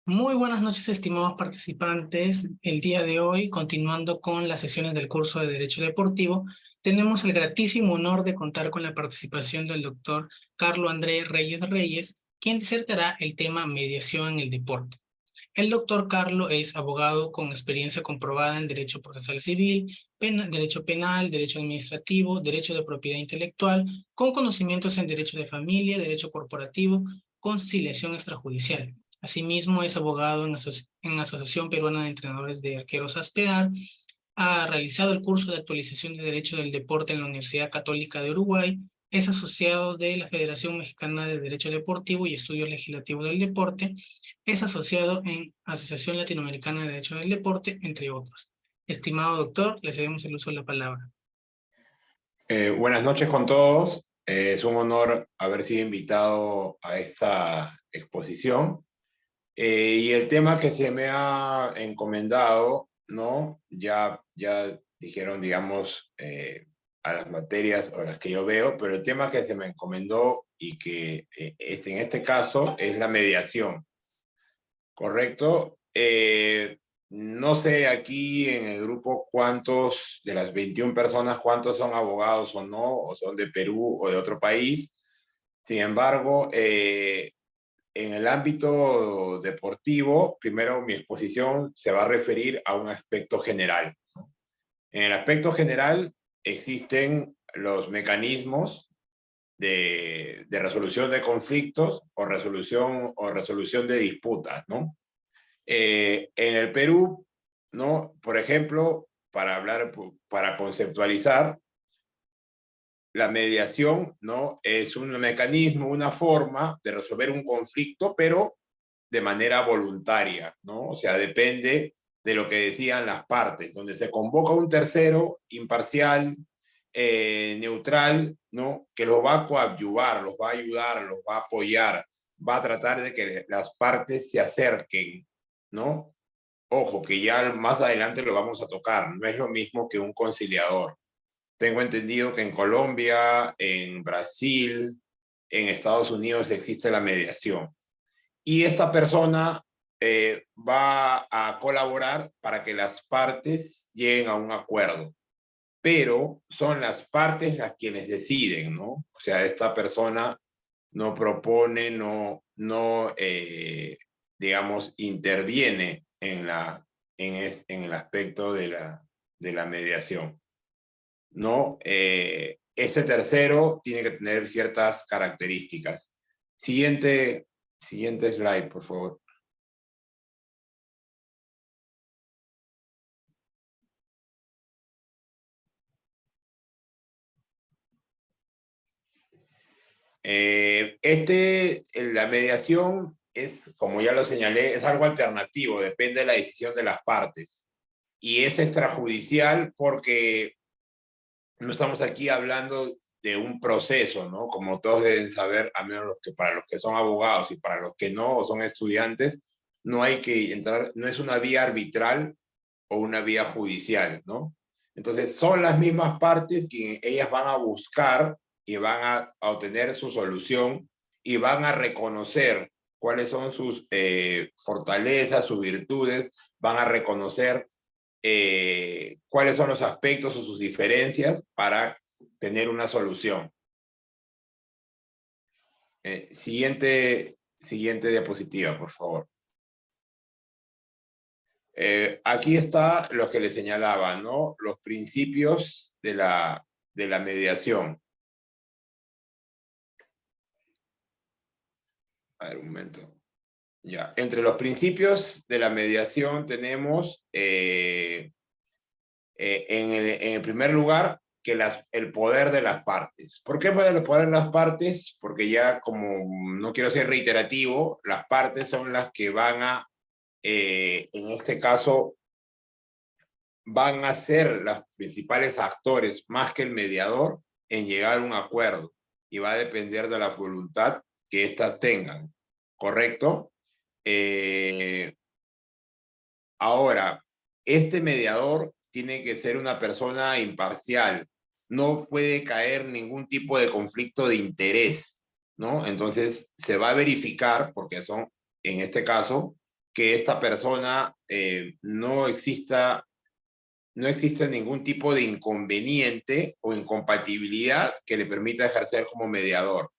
Muy buenas noches, estimados participantes. El día de hoy, continuando con las sesiones del curso de Derecho Deportivo, tenemos el gratísimo honor de contar con la participación del doctor Carlo Andrés Reyes Reyes, quien disertará el tema mediación en el deporte. El doctor Carlo es abogado con experiencia comprobada en Derecho Procesal Civil, Derecho Penal, Derecho Administrativo, Derecho de Propiedad Intelectual, con conocimientos en Derecho de Familia, Derecho Corporativo, Conciliación Extrajudicial. Asimismo, es abogado en Asociación Peruana de Entrenadores de Arqueros ASPEAR, ha realizado el curso de actualización de Derecho del Deporte en la Universidad Católica de Uruguay, es asociado de la Federación Mexicana de Derecho Deportivo y Estudios Legislativos del Deporte, es asociado en Asociación Latinoamericana de Derecho del Deporte, entre otros. Estimado doctor, le cedemos el uso de la palabra. Buenas noches con todos. Es un honor haber sido invitado a esta exposición. Y el tema que se me ha encomendado, ¿no? Ya dijeron, digamos, a las materias o las que yo veo, pero el tema que se me encomendó y que en este caso es la mediación, ¿correcto? No sé aquí en el grupo cuántos de las 21 personas, cuántos son abogados o no, o son de Perú o de otro país. Sin embargo, en el ámbito deportivo, primero mi exposición se va a referir a un aspecto general. En el aspecto general existen los mecanismos de resolución de conflictos o resolución de disputas, ¿no? En el Perú, ¿no? Por ejemplo, para conceptualizar, la mediación, ¿no? Es un mecanismo, una forma de resolver un conflicto, pero de manera voluntaria, ¿no? O sea, depende de lo que decían las partes, donde se convoca un tercero imparcial, neutral, ¿no? Que los va a coadyuvar, los va a ayudar, los va a apoyar, va a tratar de que las partes se acerquen, ¿no? Ojo, que ya más adelante lo vamos a tocar, no es lo mismo que un conciliador. Tengo entendido que en Colombia, en Brasil, en Estados Unidos existe la mediación. Y esta persona va a colaborar para que las partes lleguen a un acuerdo. Pero son las partes las quienes deciden, ¿no? O sea, esta persona no propone, digamos, interviene en el aspecto de la mediación, ¿no? Este tercero tiene que tener ciertas características. Siguiente slide, por favor. La mediación es, como ya lo señalé, es algo alternativo, depende de la decisión de las partes. Y es extrajudicial porque no estamos aquí hablando de un proceso, ¿no? Como todos deben saber, a menos para los que son abogados y para los que no o son estudiantes, no hay que entrar, no es una vía arbitral o una vía judicial, ¿no? Entonces son las mismas partes que ellas van a buscar y van a obtener su solución y van a reconocer cuáles son sus fortalezas, sus virtudes, van a reconocer cuáles son los aspectos o sus diferencias para tener una solución. Siguiente diapositiva, por favor. Aquí está lo que les señalaba, ¿no? Los principios de la mediación. A ver, un momento. Ya. Entre los principios de la mediación tenemos, en el primer lugar, que el poder de las partes. ¿Por qué el poder de las partes? Porque ya, como no quiero ser reiterativo, las partes son las que van a, en este caso, van a ser los principales actores, más que el mediador, en llegar a un acuerdo. Y va a depender de la voluntad que éstas tengan. ¿Correcto? Ahora, este mediador tiene que ser una persona imparcial. No puede caer ningún tipo de conflicto de interés, ¿no? Entonces, se va a verificar, porque son, en este caso, que esta persona no exista ningún tipo de inconveniente o incompatibilidad que le permita ejercer como mediador.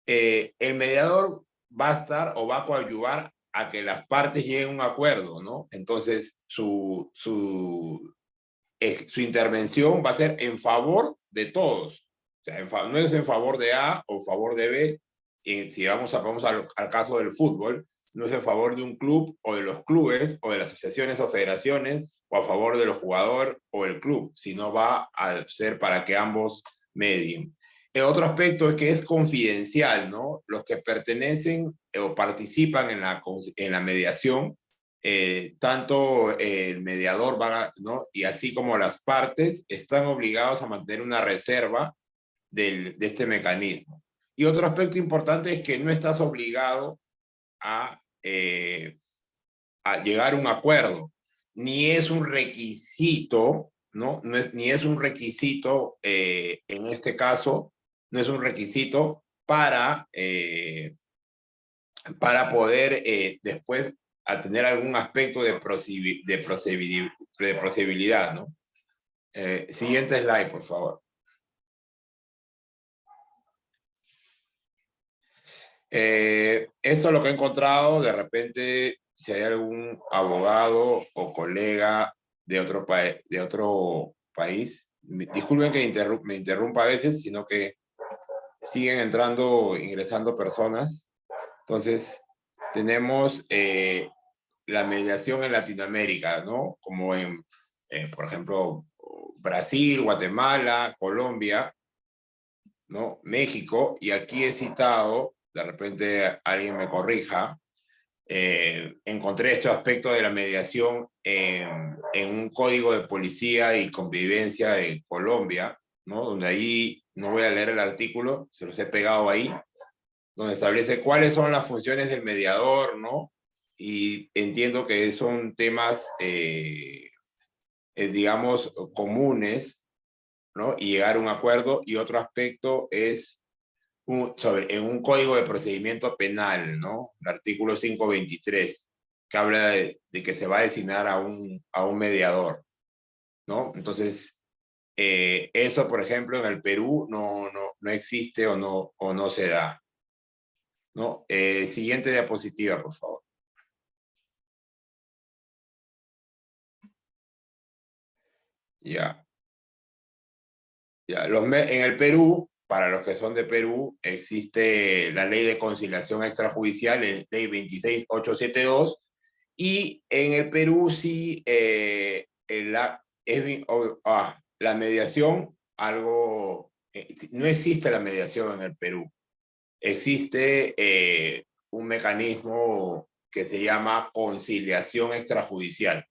El mediador va a estar o va a coadyuvar a que las partes lleguen a un acuerdo, ¿no? Entonces, su intervención va a ser en favor de todos. O sea, no es en favor de A o en favor de B. Y si vamos al caso del fútbol, no es en favor de un club o de los clubes o de las asociaciones o federaciones o a favor de los jugadores o el club, sino va a ser para que ambos medien. El otro aspecto es que es confidencial, ¿no? Los que pertenecen o participan en la mediación, tanto el mediador, ¿no? Y así como las partes, están obligados a mantener una reserva de este mecanismo. Y otro aspecto importante es que no estás obligado a llegar a un acuerdo, ni es un requisito, ¿no? Ni es un requisito, en este caso, no es un requisito para poder después a tener algún aspecto de procedibilidad, ¿no? Siguiente slide, por favor. Esto es lo que he encontrado. De repente, si hay algún abogado o colega de otro país, disculpen que me interrumpa a veces, sino que siguen ingresando personas. Entonces, tenemos la mediación en Latinoamérica, ¿no? Como por ejemplo, Brasil, Guatemala, Colombia, ¿no? México, y aquí he citado, de repente alguien me corrija, encontré este aspecto de la mediación en un código de policía y convivencia de Colombia, ¿no? Donde ahí, no voy a leer el artículo, se los he pegado ahí, donde establece cuáles son las funciones del mediador, ¿no? Y entiendo que son temas, digamos, comunes, ¿no? Y llegar a un acuerdo. Y otro aspecto es en un código de procedimiento penal, ¿no? El artículo 523, que habla de que se va a designar a un mediador, ¿no? Entonces, eso, por ejemplo, en el Perú no existe o no se da, ¿no? Siguiente diapositiva, por favor. Ya. En el Perú, para los que son de Perú, existe la ley de conciliación extrajudicial, ley 26872, y en el Perú sí, la mediación, no existe la mediación en el Perú. Existe un mecanismo que se llama conciliación extrajudicial.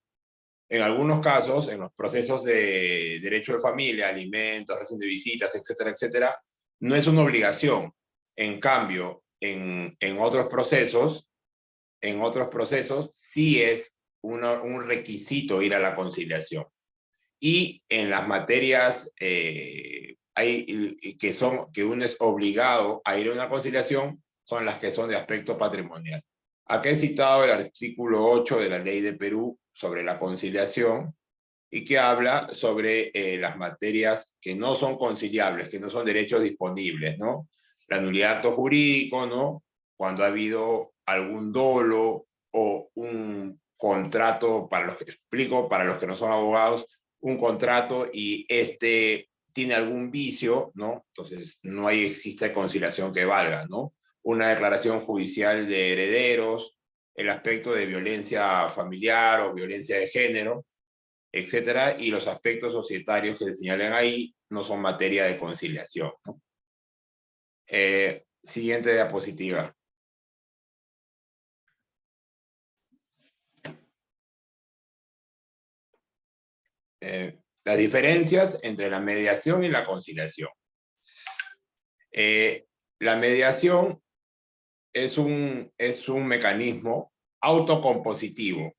En algunos casos, en los procesos de derecho de familia, alimentos, régimen de visitas, etcétera, etcétera, no es una obligación. En cambio, en otros procesos sí es un requisito ir a la conciliación. Y en las materias que uno es obligado a ir a una conciliación, son las que son de aspecto patrimonial. Aquí he citado el artículo 8 de la Ley de Perú sobre la conciliación, y que habla sobre las materias que no son conciliables, que no son derechos disponibles, ¿no? La nulidad de acto jurídico, ¿no? Cuando ha habido algún dolo o un contrato, para los que no son abogados, un contrato y tiene algún vicio, ¿no? Entonces no existe conciliación que valga, ¿no? Una declaración judicial de herederos, el aspecto de violencia familiar o violencia de género, etcétera, y los aspectos societarios que se señalan ahí no son materia de conciliación, ¿no? Siguiente diapositiva. Las diferencias entre la mediación y la conciliación. La mediación es un mecanismo autocompositivo,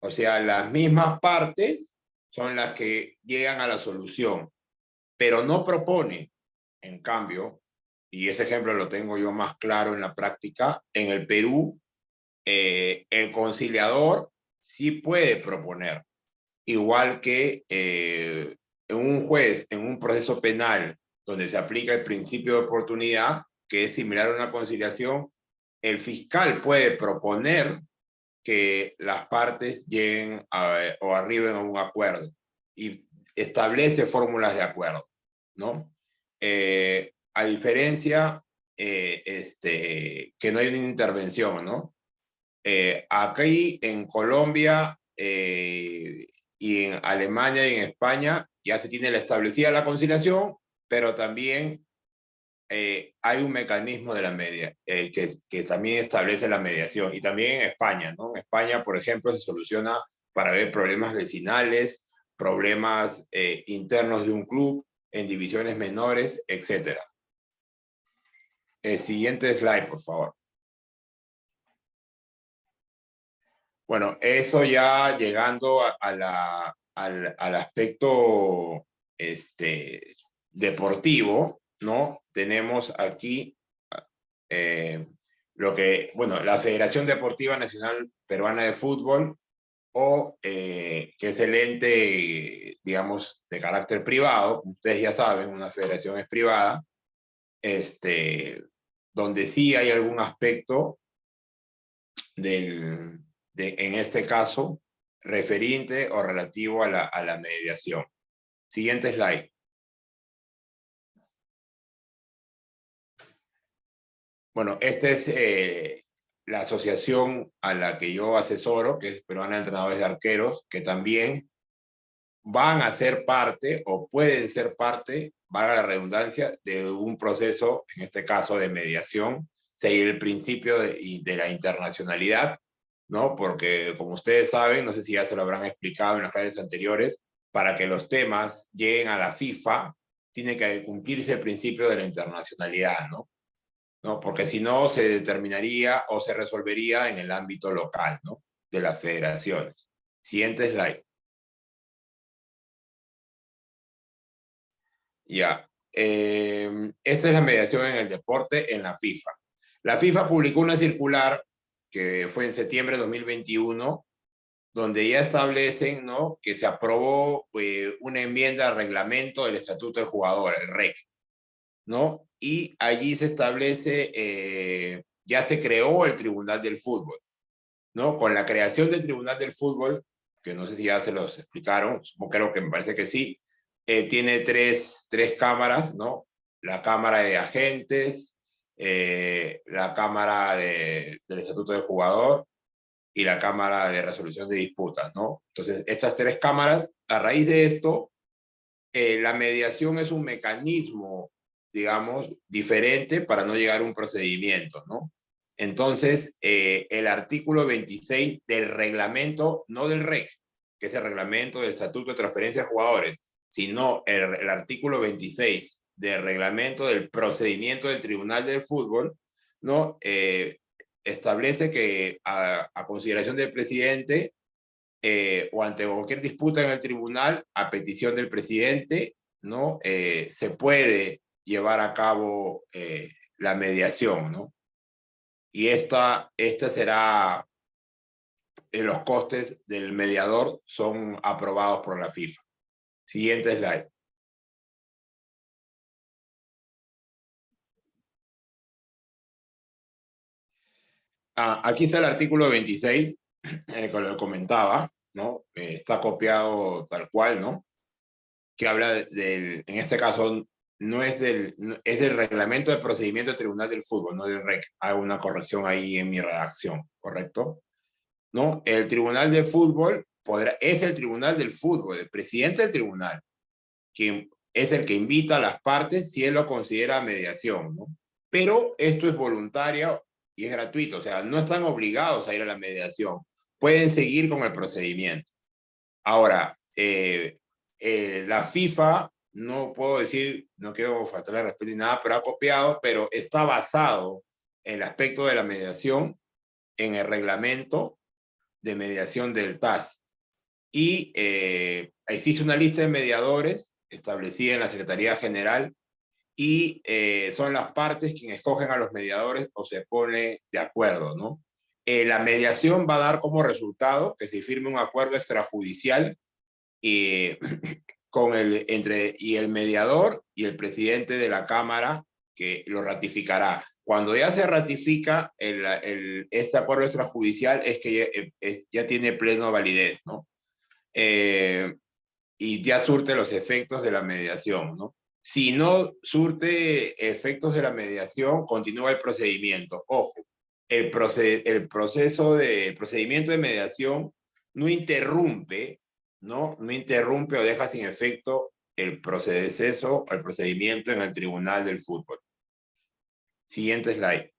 o sea, las mismas partes son las que llegan a la solución, pero no propone. En cambio, y ese ejemplo lo tengo yo más claro en la práctica, en el Perú, el conciliador sí puede proponer, igual que un juez en un proceso penal donde se aplica el principio de oportunidad, que es similar a una conciliación, el fiscal puede proponer que las partes lleguen o arriben a un acuerdo y establece fórmulas de acuerdo, ¿no? A diferencia que no hay una intervención, ¿no? Aquí en Colombia y en Alemania y en España ya se tiene establecida la conciliación, pero también hay un mecanismo de la media que también establece la mediación, y también en España, ¿no? En España, por ejemplo, se soluciona para ver problemas vecinales, problemas internos de un club, en divisiones menores, etc. Siguiente slide, por favor. Bueno, eso ya llegando al aspecto deportivo, ¿no? Tenemos aquí bueno, la Federación Deportiva Nacional Peruana de Fútbol, que es el ente, digamos, de carácter privado, ustedes ya saben, una federación es privada, donde sí hay algún aspecto en este caso, referente o relativo a la mediación. Siguiente slide. Bueno, esta es la asociación a la que yo asesoro, que es Peruana de Entrenadores de Arqueros, que también van a ser parte o pueden ser parte, valga la redundancia, de un proceso, en este caso de mediación, seguir el principio de la internacionalidad, ¿no? Porque, como ustedes saben, no sé si ya se lo habrán explicado en las redes anteriores, para que los temas lleguen a la FIFA, tiene que cumplirse el principio de la internacionalidad, ¿no? ¿No? Porque si no, se determinaría o se resolvería en el ámbito local, ¿no? De las federaciones. Siguiente slide. Ya. Esta es la mediación en el deporte en la FIFA. La FIFA publicó una circular que fue en septiembre de 2021, donde ya establecen, ¿no?, que se aprobó una enmienda al reglamento del Estatuto del Jugador, el REC, ¿no? Y allí se establece, ya se creó el Tribunal del Fútbol, ¿no? Con la creación del Tribunal del Fútbol, que no sé si ya se los explicaron, creo que me parece que sí, tiene tres cámaras, ¿no? La Cámara de Agentes, la Cámara del Estatuto del Jugador y la Cámara de Resolución de Disputas, ¿no? Entonces, estas tres cámaras, a raíz de esto, la mediación es un mecanismo, digamos, diferente para no llegar a un procedimiento, ¿no? Entonces, el artículo 26 del reglamento, no del REC, que es el reglamento del Estatuto de Transferencia de Jugadores, sino el artículo 26 del reglamento del procedimiento del Tribunal del Fútbol, ¿no? Establece que a consideración del presidente, o ante cualquier disputa en el tribunal, a petición del presidente, ¿no? Se puede llevar a cabo la mediación, ¿no? Y esta será, los costes del mediador son aprobados por la FIFA. Siguiente slide. Aquí está el artículo 26, en el que lo comentaba, ¿no? Está copiado tal cual, ¿no? Que habla en este caso, es del reglamento de procedimiento del Tribunal del Fútbol, no del REC. Hago una corrección ahí en mi redacción, ¿correcto? ¿No? El Tribunal del Fútbol es el Tribunal del Fútbol, el presidente del tribunal, quien es el que invita a las partes si él lo considera mediación, ¿no? Pero esto es voluntario y es gratuito, o sea, no están obligados a ir a la mediación, pueden seguir con el procedimiento. Ahora, la FIFA, no puedo decir, no quiero faltarle respeto ni nada, pero ha copiado, pero está basado en el aspecto de la mediación en el reglamento de mediación del TAS. Y existe una lista de mediadores establecida en la Secretaría General, y son las partes quienes escogen a los mediadores o se pone de acuerdo, ¿no? La mediación va a dar como resultado que se firme un acuerdo extrajudicial entre el mediador y el presidente de la Cámara, que lo ratificará. Cuando ya se ratifica este acuerdo extrajudicial es que ya tiene plena validez, ¿no? Y ya surte los efectos de la mediación, ¿no? Si no surte efectos de la mediación, continúa el procedimiento. Ojo, el procedimiento de mediación no interrumpe, ¿no? No interrumpe o deja sin efecto el proceso o el procedimiento en el Tribunal del Fútbol. Siguiente slide.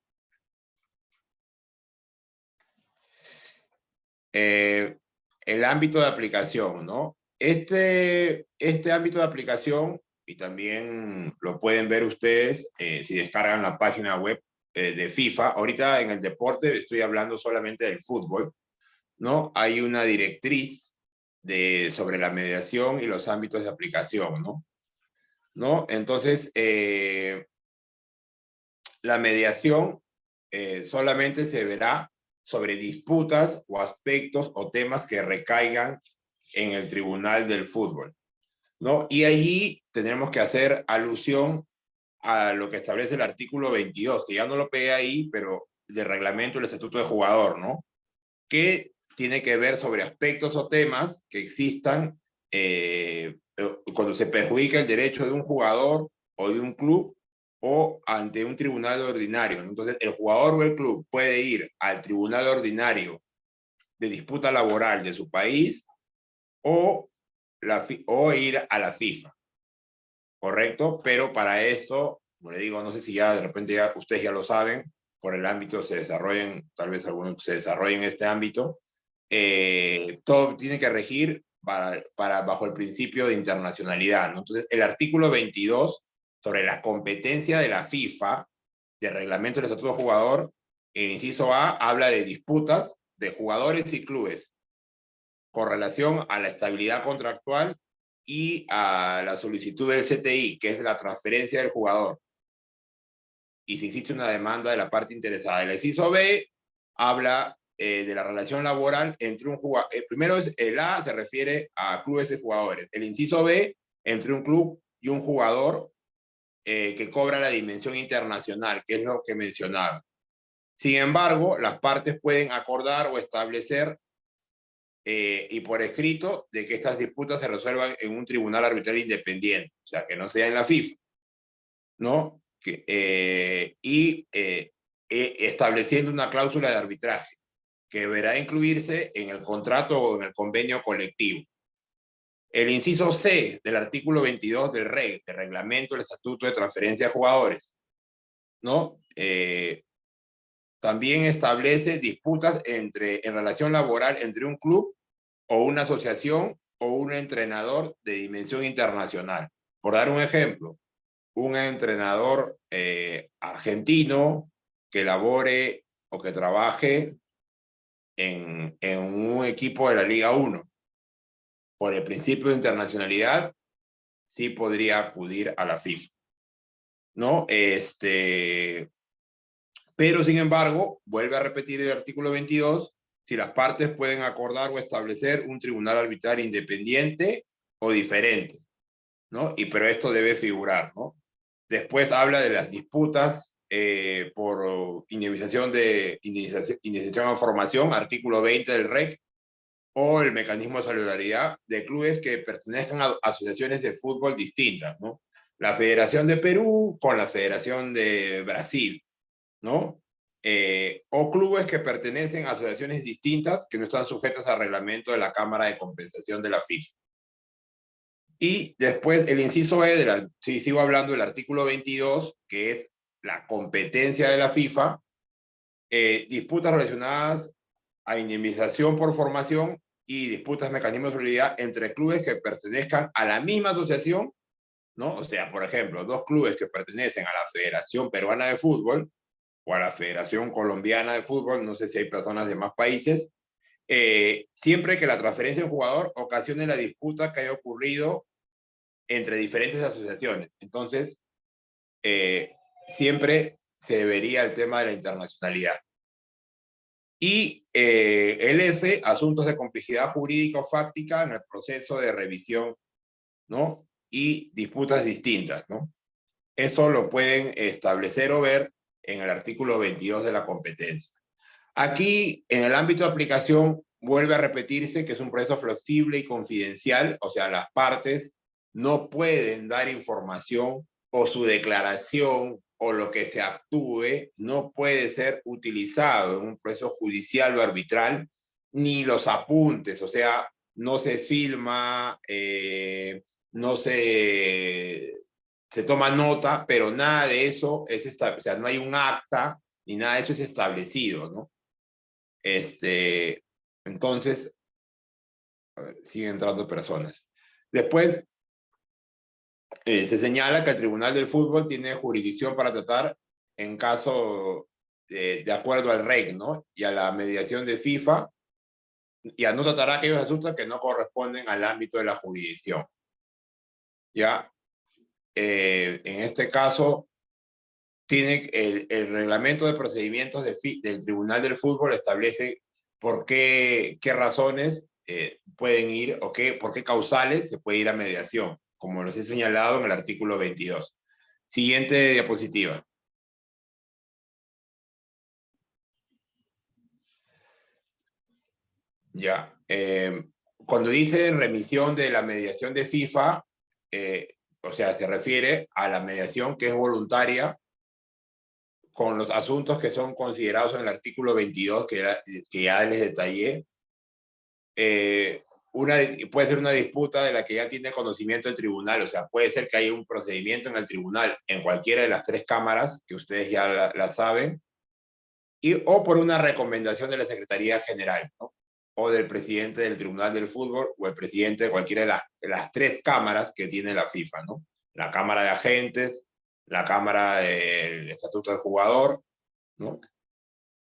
El ámbito de aplicación, ¿no? Este ámbito de aplicación, y también lo pueden ver ustedes si descargan la página web de FIFA. Ahorita en el deporte estoy hablando solamente del fútbol, ¿no? Hay una directriz sobre la mediación y los ámbitos de aplicación, ¿no? Entonces, la mediación solamente se verá sobre disputas o aspectos o temas que recaigan en el Tribunal del Fútbol, ¿no? Y allí tendremos que hacer alusión a lo que establece el artículo 22, que ya no lo pegué ahí, pero del reglamento del estatuto de jugador, ¿no? Que tiene que ver sobre aspectos o temas que existan cuando se perjudica el derecho de un jugador o de un club o ante un tribunal ordinario. Entonces, el jugador o el club puede ir al tribunal ordinario de disputa laboral de su país o ir a la FIFA, ¿correcto? Pero para esto, como le digo, no sé si ya de repente ustedes ya lo saben, por el ámbito se desarrollen, tal vez algunos se desarrollen en este ámbito, todo tiene que regir bajo el principio de internacionalidad, ¿no? Entonces, el artículo 22 sobre la competencia de la FIFA, de reglamento del estatuto de jugador, el inciso A habla de disputas de jugadores y clubes con relación a la estabilidad contractual y a la solicitud del CTI, que es la transferencia del jugador. Y si existe una demanda de la parte interesada. El inciso B habla de la relación laboral entre un jugador. Primero, el A se refiere a clubes y jugadores. El inciso B, entre un club y un jugador que cobra la dimensión internacional, que es lo que mencionaba. Sin embargo, las partes pueden acordar o establecer y por escrito de que estas disputas se resuelvan en un tribunal arbitral independiente, o sea, que no sea en la FIFA, ¿no? Estableciendo una cláusula de arbitraje que deberá incluirse en el contrato o en el convenio colectivo. El inciso C del artículo 22 del reglamento del Estatuto de Transferencia de Jugadores, ¿no? También establece disputas en relación laboral entre un club o una asociación o un entrenador de dimensión internacional. Por dar un ejemplo, un entrenador argentino que labore o que trabaje en un equipo de la Liga 1. Por el principio de internacionalidad, sí podría acudir a la FIFA, ¿no? Pero, sin embargo, vuelve a repetir el artículo 22, si las partes pueden acordar o establecer un tribunal arbitral independiente o diferente, ¿no? Pero esto debe figurar, ¿no? Después habla de las disputas por indemnización a formación, artículo 20 del REC, o el mecanismo de solidaridad de clubes que pertenezcan a asociaciones de fútbol distintas, ¿no? La Federación de Perú con la Federación de Brasil, ¿no? O clubes que pertenecen a asociaciones distintas que no están sujetas al reglamento de la Cámara de Compensación de la FIFA. Y después el inciso E, sigo hablando del artículo 22, que es la competencia de la FIFA, disputas relacionadas a indemnización por formación y disputas mecanismos de solidaridad entre clubes que pertenezcan a la misma asociación, ¿no? O sea, por ejemplo, dos clubes que pertenecen a la Federación Peruana de Fútbol o a la Federación Colombiana de Fútbol, no sé si hay personas de más países, siempre que la transferencia de un jugador ocasione la disputa que haya ocurrido entre diferentes asociaciones. Entonces, siempre se vería el tema de la internacionalidad. Y el F, asuntos de complejidad jurídica o fáctica en el proceso de revisión, ¿no? Y disputas distintas, ¿no? Eso lo pueden establecer o ver en el artículo 22 de la competencia. Aquí, en el ámbito de aplicación, vuelve a repetirse que es un proceso flexible y confidencial, o sea, las partes no pueden dar información o su declaración o lo que se actúe no puede ser utilizado en un proceso judicial o arbitral, ni los apuntes, o sea, no se filma, no se toma nota, pero nada de eso es establecido, o sea, no hay un acta ni nada de eso es establecido, ¿no? Entonces, a ver, siguen entrando personas. Después, se señala que el Tribunal del Fútbol tiene jurisdicción para tratar en caso de acuerdo al REC, ¿no? Y a la mediación de FIFA, ya no tratará aquellos asuntos que no corresponden al ámbito de la jurisdicción. Ya, en este caso, tiene el reglamento de procedimientos del Tribunal del Fútbol establece por qué razones pueden ir o por qué causales se puede ir a mediación, como los he señalado en el artículo 22. Siguiente diapositiva. Ya. Cuando dice remisión de la mediación de FIFA, o sea, se refiere a la mediación que es voluntaria con los asuntos que son considerados en el artículo 22, que ya les detallé. Puede ser una disputa de la que ya tiene conocimiento el tribunal, o sea, puede ser que haya un procedimiento en el tribunal en cualquiera de las tres cámaras, que ustedes ya la saben, o por una recomendación de la Secretaría General, ¿no? O del presidente del Tribunal del Fútbol, o el presidente de cualquiera de las tres cámaras que tiene la FIFA, ¿no? La Cámara de Agentes, la Cámara del Estatuto del Jugador, ¿no?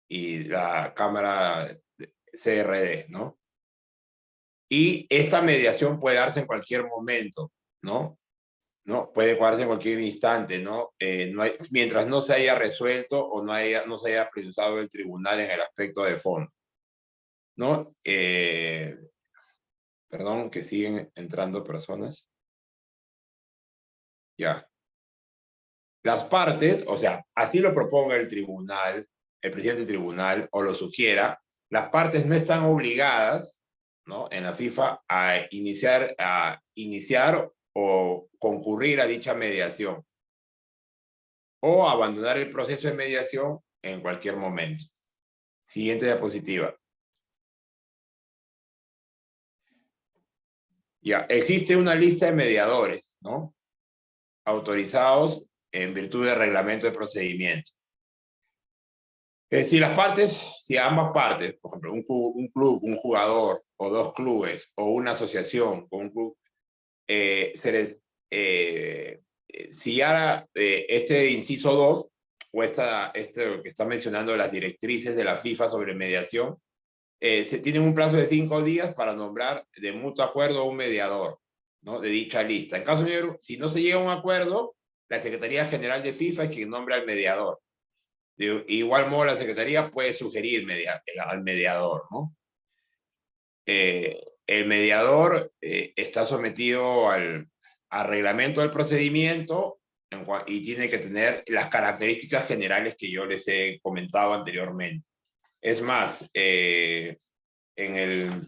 Y la Cámara CRD, ¿no? Y esta mediación puede darse en cualquier momento, ¿no? ¿No? Puede darse en cualquier instante, ¿no? Mientras no se haya resuelto o no se haya precisado el tribunal en el aspecto de fondo, ¿no? Perdón, que siguen entrando personas. Ya. Las partes, o sea, así lo proponga el tribunal, el presidente del tribunal, o lo sugiera, las partes no están obligadas, ¿no? En la FIFA a iniciar o concurrir a dicha mediación o abandonar el proceso de mediación en cualquier momento. Siguiente diapositiva. Ya, existe una lista de mediadores, ¿no? Autorizados en virtud del reglamento de procedimiento. Si ambas partes, por ejemplo, un club, un jugador, o dos clubes, o una asociación, o un club, si ya este inciso 2, o este que está mencionando las directrices de la FIFA sobre mediación, se tienen un plazo de 5 días para nombrar de mutuo acuerdo a un mediador, ¿no? De dicha lista. En caso de, si no se llega a un acuerdo, la Secretaría General de FIFA es quien nombra al mediador. De igual modo, la Secretaría puede sugerir al mediador, ¿no? El mediador está sometido al reglamento del procedimiento y tiene que tener las características generales que yo les he comentado anteriormente. Es más, en el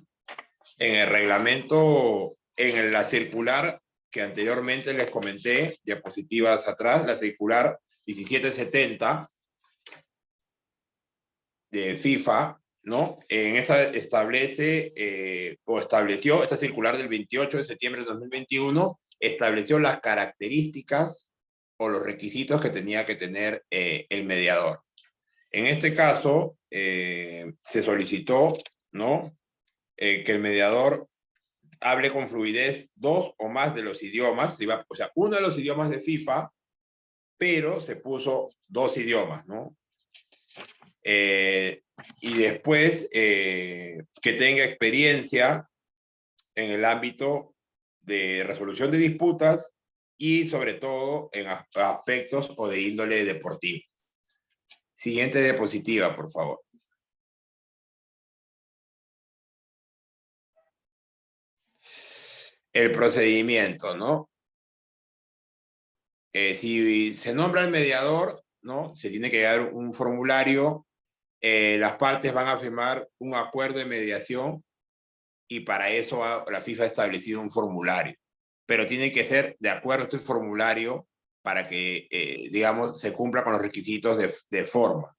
reglamento, en la circular que anteriormente les comenté, diapositivas atrás, la circular 1770 de FIFA, ¿no? En esta establece, o estableció, esta circular del 28 de septiembre de 2021, estableció las características o los requisitos que tenía que tener el mediador. En este caso, se solicitó, ¿no? Que el mediador hable con fluidez 2 o más de los idiomas, o sea, uno de los idiomas de FIFA, pero se puso 2 idiomas, ¿no? Y después que tenga experiencia en el ámbito de resolución de disputas y sobre todo en aspectos o de índole deportivo. Siguiente diapositiva, por favor. el procedimiento, ¿no? Si se nombra el mediador, ¿no? Se tiene que dar un formulario, las partes van a firmar un acuerdo de mediación y para eso la FIFA ha establecido un formulario. Pero tiene que ser de acuerdo a este formulario para que, digamos, se cumpla con los requisitos de forma.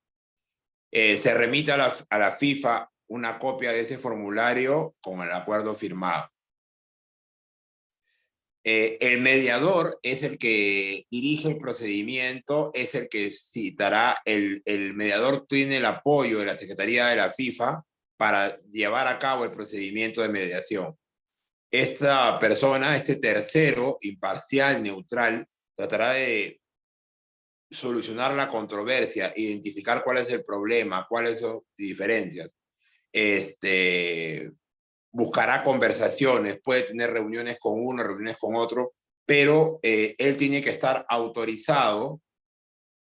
Se remite a la FIFA una copia de ese formulario con el acuerdo firmado. El mediador es el que dirige el procedimiento, es el que citará, el mediador tiene el apoyo de la Secretaría de la FIFA para llevar a cabo el procedimiento de mediación. Esta persona, este tercero, imparcial, neutral, tratará de solucionar la controversia, identificar cuál es el problema, cuáles son las diferencias. Buscará conversaciones, puede tener reuniones con uno, reuniones con otro, pero él tiene que estar autorizado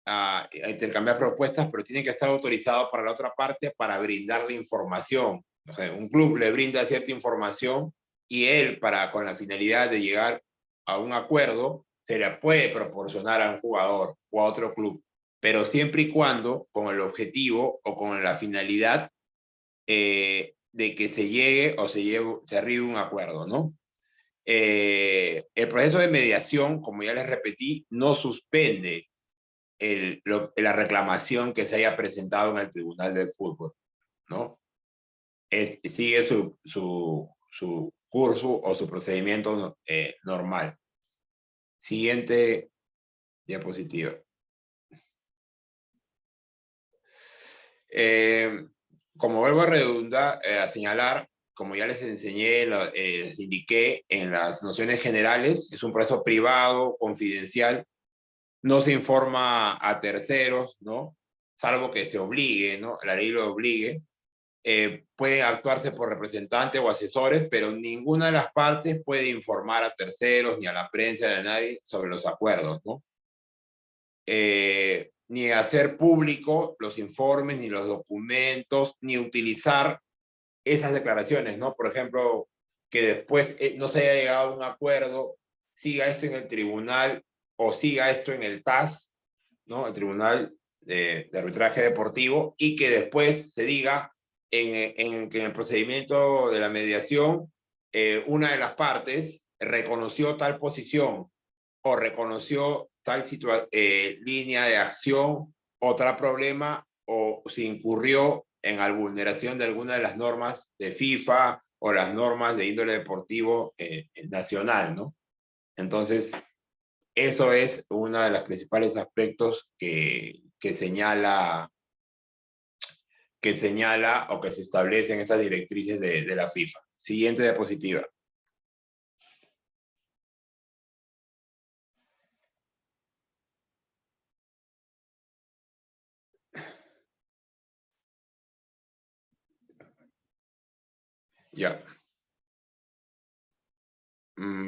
a intercambiar propuestas, pero tiene que estar autorizado para la otra parte para brindarle información. O sea, un club le brinda cierta información y él, con la finalidad de llegar a un acuerdo, se le puede proporcionar a un jugador o a otro club, pero siempre y cuando con el objetivo o con la finalidad de que se llegue o se arribe un acuerdo, ¿no? El proceso de mediación, como ya les repetí, no suspende la reclamación que se haya presentado en el Tribunal del Fútbol, ¿no? Sigue su curso o su procedimiento normal. Siguiente diapositiva. Como vuelvo a redundar, a señalar, como ya les enseñé, les indiqué en las nociones generales, es un proceso privado, confidencial, no se informa a terceros, ¿no? Salvo que se obligue, ¿no? La ley lo obligue. Pueden actuarse por representantes o asesores, pero ninguna de las partes puede informar a terceros ni a la prensa ni a nadie sobre los acuerdos, ¿no? Ni hacer público los informes, ni los documentos, ni utilizar esas declaraciones, ¿no? Por ejemplo, que después no se haya llegado a un acuerdo, siga esto en el tribunal o siga esto en el TAS, ¿no? El Tribunal de Arbitraje Deportivo, y que después se diga que en el procedimiento de la mediación, una de las partes reconoció tal posición o reconoció tal línea de acción o tal problema o se incurrió en la vulneración de alguna de las normas de FIFA o las normas de índole deportivo nacional, ¿no? Entonces, eso es uno de los principales aspectos que señala o que se establece en estas directrices de la FIFA. Siguiente diapositiva. Ya.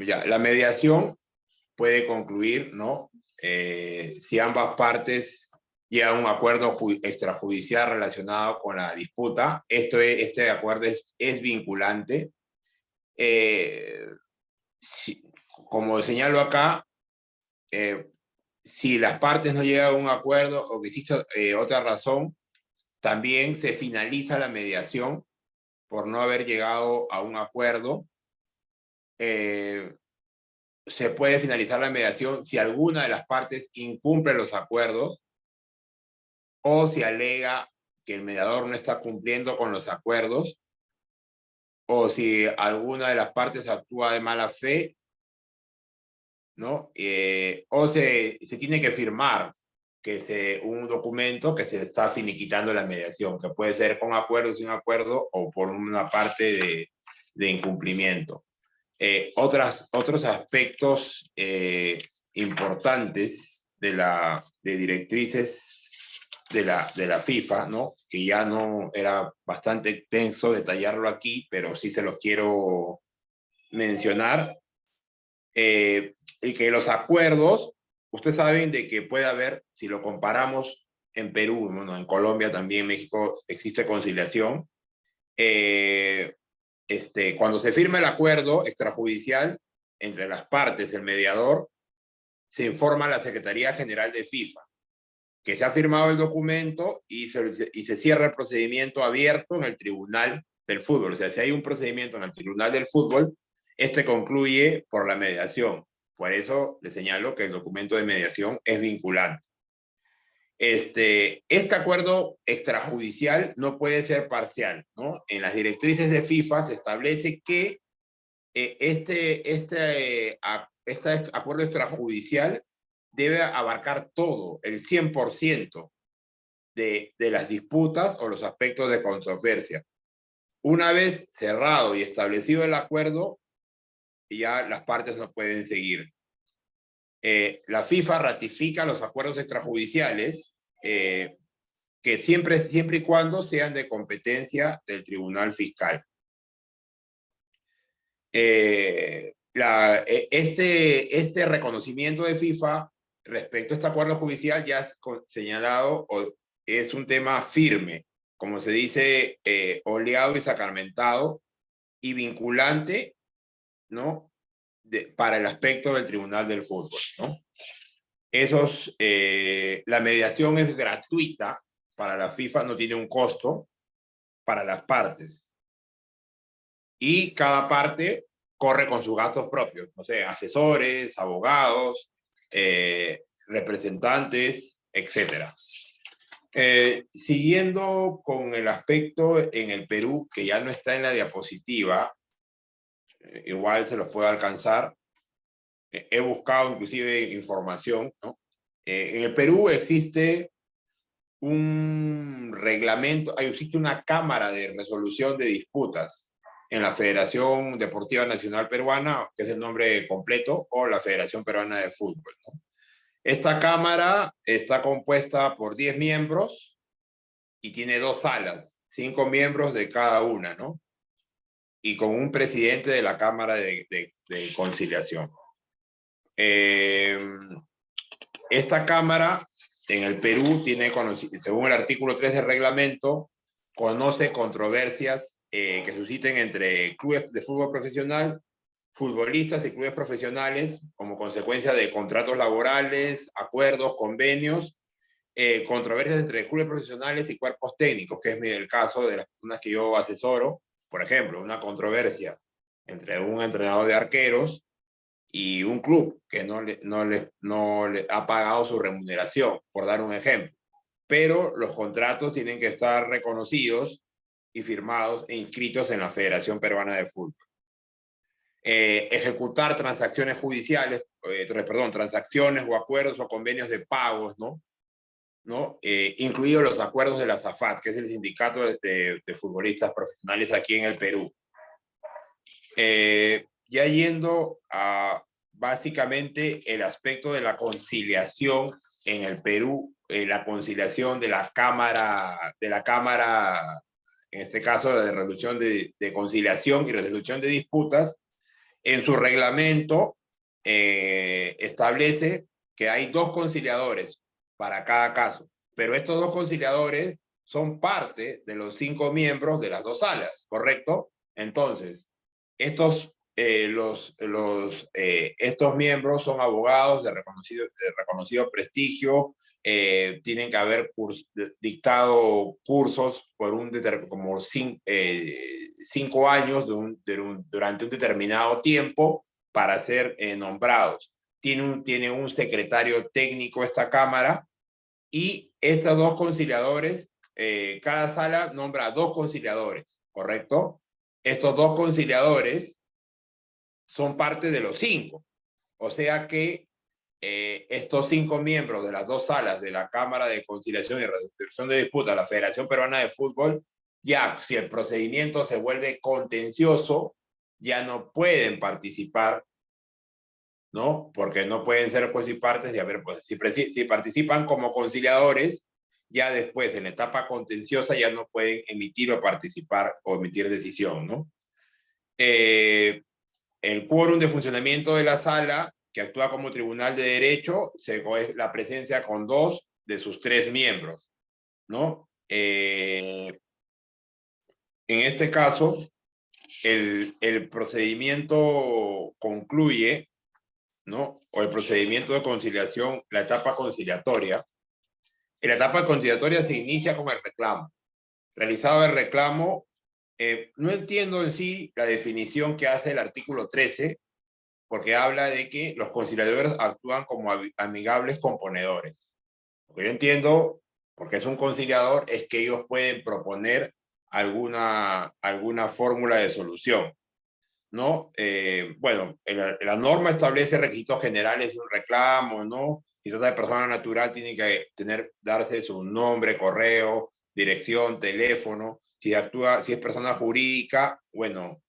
Ya, la mediación puede concluir, ¿no? Si ambas partes llegan a un acuerdo extrajudicial relacionado con la disputa. Este acuerdo es vinculante. Como señalo acá, si las partes no llegan a un acuerdo o que existe otra razón, también se finaliza la mediación por no haber llegado a un acuerdo. Se puede finalizar la mediación si alguna de las partes incumple los acuerdos o si alega que el mediador no está cumpliendo con los acuerdos o si alguna de las partes actúa de mala fe, ¿no? O se tiene que firmar un documento que se está finiquitando la mediación, que puede ser con acuerdo, sin acuerdo o por una parte de incumplimiento. Otros aspectos importantes de directrices de la FIFA, ¿no? Que ya no era bastante extenso detallarlo aquí, pero sí se los quiero mencionar. Y que los acuerdos, ustedes saben de que puede haber, si lo comparamos en Perú, bueno, en Colombia también, en México existe conciliación. Cuando se firma el acuerdo extrajudicial, entre las partes, el mediador, se informa a la Secretaría General de FIFA, que se ha firmado el documento y se cierra el procedimiento abierto en el Tribunal del Fútbol. O sea, si hay un procedimiento en el Tribunal del Fútbol, este concluye por la mediación. Por eso le señalo que el documento de mediación es vinculante. Este acuerdo extrajudicial no puede ser parcial, ¿no? En las directrices de FIFA se establece que este acuerdo extrajudicial debe abarcar todo, el 100% de las disputas o los aspectos de controversia. Una vez cerrado y establecido el acuerdo, ya las partes no pueden seguir. La FIFA ratifica los acuerdos extrajudiciales que siempre y cuando sean de competencia del Tribunal Fiscal. Este reconocimiento de FIFA respecto a este acuerdo judicial ya es señalado, es un tema firme, como se dice, oleado y sacramentado y vinculante, ¿no? Para el aspecto del Tribunal del Fútbol, ¿no? La mediación es gratuita para la FIFA, no tiene un costo para las partes. Y cada parte corre con sus gastos propios, no sé, asesores, abogados, representantes, etc. Siguiendo con el aspecto en el Perú, que ya no está en la diapositiva, igual se los puedo alcanzar. He buscado inclusive información, ¿no? En el Perú existe un reglamento, existe una cámara de resolución de disputas en la Federación Deportiva Nacional Peruana, que es el nombre completo, o la Federación Peruana de Fútbol, ¿no? Esta cámara está compuesta por 10 miembros y tiene 2 salas, 5 miembros de cada una, ¿no? Y con un presidente de la Cámara de Conciliación. Esta Cámara en el Perú tiene, según el artículo 3 del reglamento, conoce controversias que susciten entre clubes de fútbol profesional, futbolistas y clubes profesionales como consecuencia de contratos laborales, acuerdos, convenios, controversias entre clubes profesionales y cuerpos técnicos, que es el caso de las personas que yo asesoro. Por ejemplo, una controversia entre un entrenador de arqueros y un club que no le ha pagado su remuneración, por dar un ejemplo. Pero los contratos tienen que estar reconocidos y firmados e inscritos en la Federación Peruana de Fútbol. Ejecutar transacciones judiciales, transacciones o acuerdos o convenios de pagos, ¿no? Incluidos los acuerdos de la SAFAT, que es el sindicato de futbolistas profesionales aquí en el Perú. Ya yendo a básicamente el aspecto de la conciliación en el Perú, la conciliación de la Cámara, en este caso de resolución de conciliación y resolución de disputas, en su reglamento establece que hay 2 conciliadores para cada caso, pero estos 2 conciliadores son parte de los 5 miembros de las 2 salas, ¿correcto? Entonces, estos miembros son abogados de reconocido prestigio, tienen que haber dictado cursos por como 5 años durante un determinado tiempo para ser nombrados. Tiene un secretario técnico esta Cámara y estos 2 conciliadores, cada sala nombra 2 conciliadores, ¿correcto? Estos 2 conciliadores son parte de los 5. O sea que estos 5 miembros de las 2 salas de la Cámara de Conciliación y Resolución de Disputas, la Federación Peruana de Fútbol, ya si el procedimiento se vuelve contencioso, ya no pueden participar, ¿no? Porque no pueden ser juez y partes, y a ver, pues, si participan como conciliadores, ya después, en la etapa contenciosa, ya no pueden emitir o participar o emitir decisión, ¿no? El quórum de funcionamiento de la sala, que actúa como tribunal de derecho, es la presencia con 2 de sus 3 miembros, ¿no? En este caso, el procedimiento concluye, ¿no? O el procedimiento de conciliación, la etapa conciliatoria. En la etapa conciliatoria se inicia con el reclamo. Realizado el reclamo, no entiendo en sí la definición que hace el artículo 13, porque habla de que los conciliadores actúan como amigables componedores. Lo que yo entiendo, porque es un conciliador, es que ellos pueden proponer alguna fórmula de solución, ¿no? Bueno, la norma establece requisitos generales de un reclamo, ¿no? Si trata de persona natural, tiene que darse su nombre, correo, dirección, teléfono. Si es persona jurídica, bueno,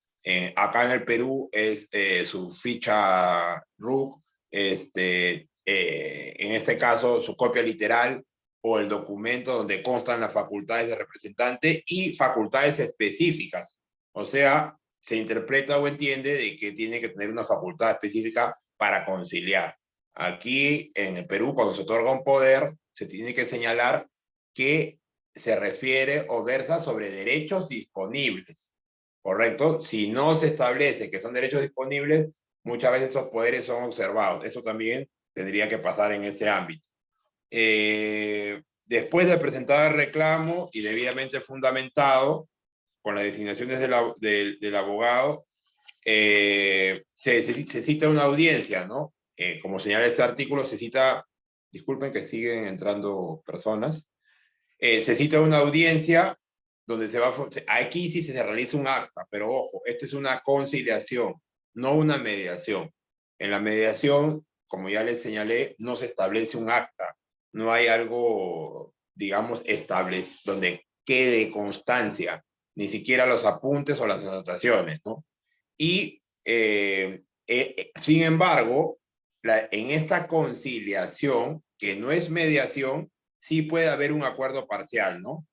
acá en el Perú es su ficha RUC, en este caso su copia literal o el documento donde constan las facultades de representante y facultades específicas. O sea, se interpreta o entiende de que tiene que tener una facultad específica para conciliar. Aquí en el Perú, cuando se otorga un poder, se tiene que señalar que se refiere o versa sobre derechos disponibles, ¿correcto? Si no se establece que son derechos disponibles, muchas veces esos poderes son observados. Eso también tendría que pasar en ese ámbito. Después de presentar el reclamo y debidamente fundamentado, con las designaciones del abogado, se cita una audiencia, ¿no? Como señala este artículo, se cita, disculpen que siguen entrando personas, se cita una audiencia donde aquí sí se realiza un acta, pero ojo, esto es una conciliación, no una mediación. En la mediación, como ya les señalé, no se establece un acta, no hay algo, digamos, establecido, donde quede constancia, ni siquiera los apuntes o las anotaciones, ¿no? Y, sin embargo, en esta conciliación, que no es mediación, sí puede haber un acuerdo parcial, ¿no?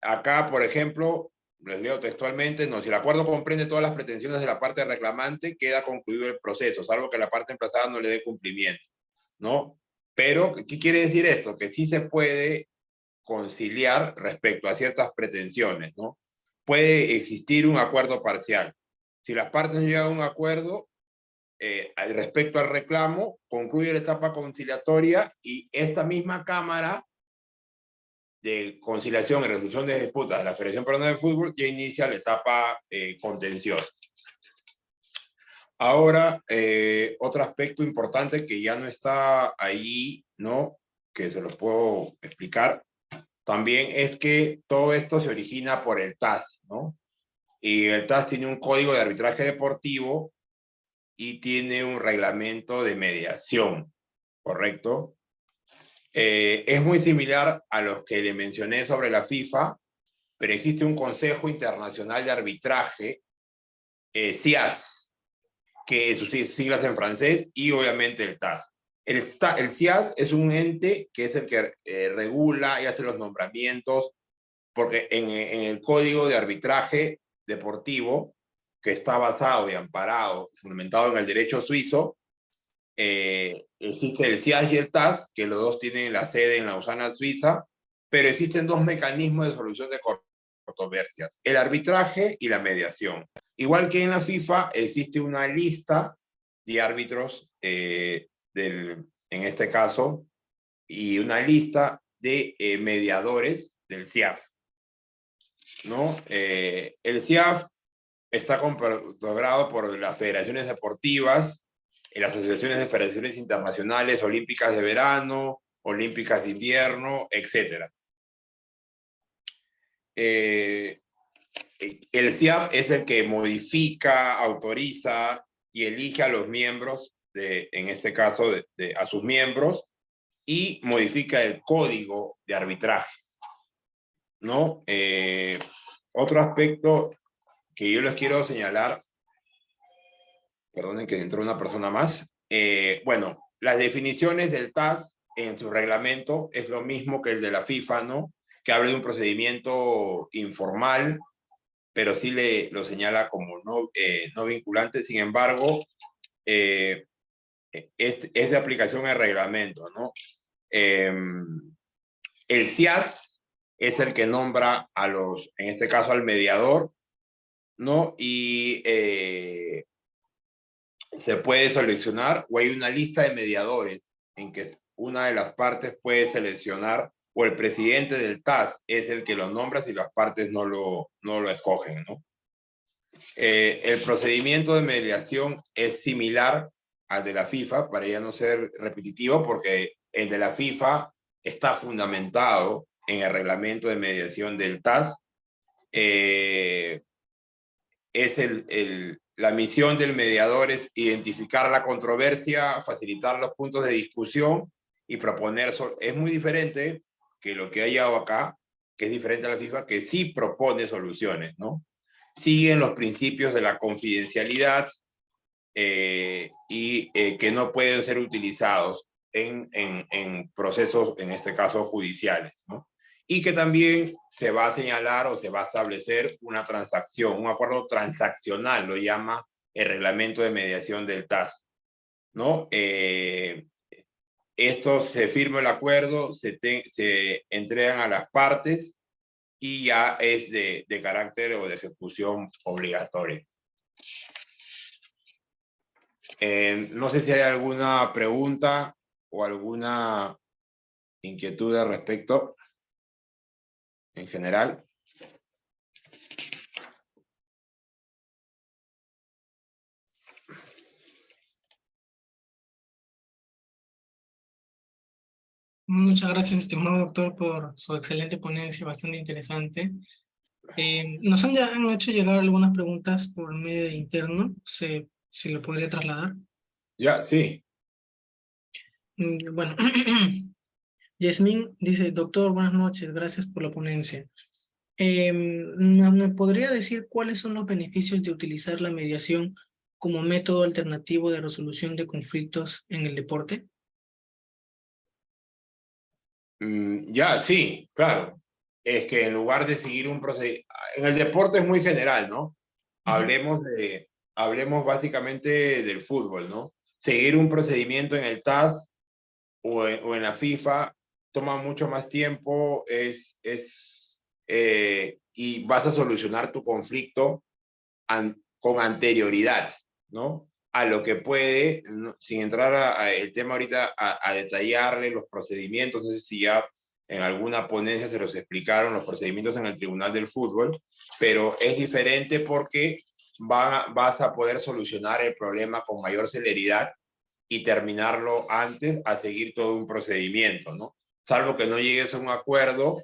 Acá, por ejemplo, les leo textualmente, no, si el acuerdo comprende todas las pretensiones de la parte reclamante, queda concluido el proceso, salvo que la parte emplazada no le dé cumplimiento, ¿no? Pero, ¿qué quiere decir esto? Que sí se puede conciliar respecto a ciertas pretensiones, ¿no? Puede existir un acuerdo parcial. Si las partes no llegan a un acuerdo, respecto al reclamo, concluye la etapa conciliatoria y esta misma Cámara de Conciliación y Resolución de Disputas de la Federación Peruana de Fútbol ya inicia la etapa contenciosa. Ahora, otro aspecto importante que ya no está ahí, ¿no? Que se los puedo explicar, también es que todo esto se origina por el TAS, ¿no? Y el TAS tiene un código de arbitraje deportivo y tiene un reglamento de mediación, ¿correcto? Es muy similar a los que le mencioné sobre la FIFA, pero existe un Consejo Internacional de Arbitraje, CIAS, que sus siglas en francés, y obviamente el TAS. El CIAS es un ente que es el que regula y hace los nombramientos, porque en el Código de Arbitraje Deportivo, que está basado y amparado, fundamentado en el derecho suizo, existe el CIAS y el TAS, que los dos tienen la sede en Lausana, Suiza, pero existen dos mecanismos de solución de controversias, el arbitraje y la mediación. Igual que en la FIFA, existe una lista de árbitros, en este caso, y una lista de mediadores del CIAF, ¿no? El CIAF está controlado por las federaciones deportivas, las asociaciones de federaciones internacionales, olímpicas de verano, olímpicas de invierno, etc. El CIAF es el que modifica, autoriza y elige a los miembros, en este caso, a sus miembros, y modifica el código de arbitraje, ¿no? Otro aspecto que yo les quiero señalar, perdonen que entró una persona más, bueno, las definiciones del TAS en su reglamento es lo mismo que el de la FIFA, ¿no? Que habla de un procedimiento informal, pero sí lo señala como no vinculante. Sin embargo, es de aplicación al reglamento, ¿no? El CIAS es el que nombra en este caso al mediador, ¿no? Y se puede seleccionar, o hay una lista de mediadores en que una de las partes puede seleccionar, o el presidente del TAS es el que lo nombra si las partes no lo escogen, ¿no? El procedimiento de mediación es similar al de la FIFA, para ya no ser repetitivo, porque el de la FIFA está fundamentado en el reglamento de mediación del TAS. La misión del mediador es identificar la controversia, facilitar los puntos de discusión y proponer. Es muy diferente que lo que hay acá, que es diferente a la FIFA, que sí propone soluciones, ¿no? Siguen los principios de la confidencialidad y que no pueden ser utilizados en procesos, en este caso, judiciales, ¿no? Y que también se va a señalar o se va a establecer una transacción, un acuerdo transaccional, lo llama el reglamento de mediación del TAS, ¿no? Esto se firma el acuerdo, se entregan a las partes y ya es de carácter o de ejecución obligatoria. No sé si hay alguna pregunta o alguna inquietud al respecto en general. Muchas gracias, estimado doctor, por su excelente ponencia, bastante interesante. Ya han hecho llegar algunas preguntas por medio interno, si lo podría trasladar. Ya, sí. Bueno, Yasmín dice, doctor, buenas noches, gracias por la ponencia. ¿Me podría decir cuáles son los beneficios de utilizar la mediación como método alternativo de resolución de conflictos en el deporte? Ya, sí, claro. Es que en lugar de seguir un procedimiento, en el deporte es muy general, ¿no? Hablemos básicamente del fútbol, ¿no? Seguir un procedimiento en el TAS o en la FIFA toma mucho más tiempo, y vas a solucionar tu conflicto con anterioridad, ¿no? A lo que puede, ¿no? Sin entrar a el tema ahorita, a detallarle los procedimientos, no sé si ya en alguna ponencia se los explicaron los procedimientos en el Tribunal del Fútbol, pero es diferente porque vas a poder solucionar el problema con mayor celeridad y terminarlo antes a seguir todo un procedimiento, ¿no? Salvo que no llegues a un acuerdo